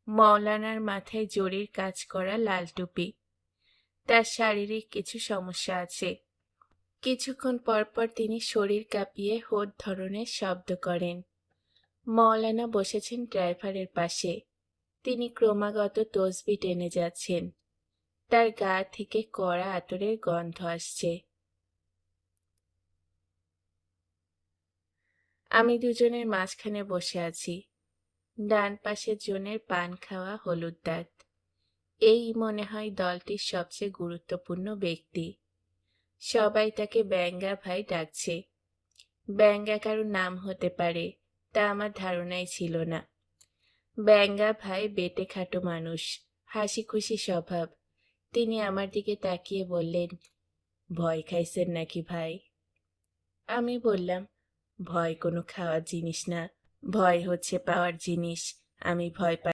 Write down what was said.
মওলানার মাথায় জরির কাজ করা লাল টুপি। তার শারীরিক কিছু সমস্যা আছে। কিছুক্ষণ পর পর তিনি শরীর কাঁপিয়ে হোঁট ধরনের শব্দ করেন। মওলানা বসেছেন ড্রাইভারের পাশে। তিনি ক্রমাগত তসবি টেনে যাচ্ছেন। তার গা থেকে কড়া আতরের গন্ধ আসছে। আমি দুজনের মাঝখানে বসে আছি। ডান পাশের জনের পান খাওয়া হলুদ দাঁত। এই মনে হয় দলটির সবচেয়ে গুরুত্বপূর্ণ ব্যক্তি। সবাই তাকে ব্যাঙা ভাই ডাকছে। ব্যাঙা কারো নাম হতে পারে, তা আমার ধারণাই ছিল না। ব্যাঙা ভাই বেঁটে খাটো মানুষ, হাসি খুশি স্বভাব। তিনি আমার দিকে তাকিয়ে বললেন, ভয় খাইছেন নাকি ভাই? আমি বললাম, ভয় কোনো খাওয়ার জিনিস না, ভয় হচ্ছে পাওয়ার জিনিস। আমি ভয় পাই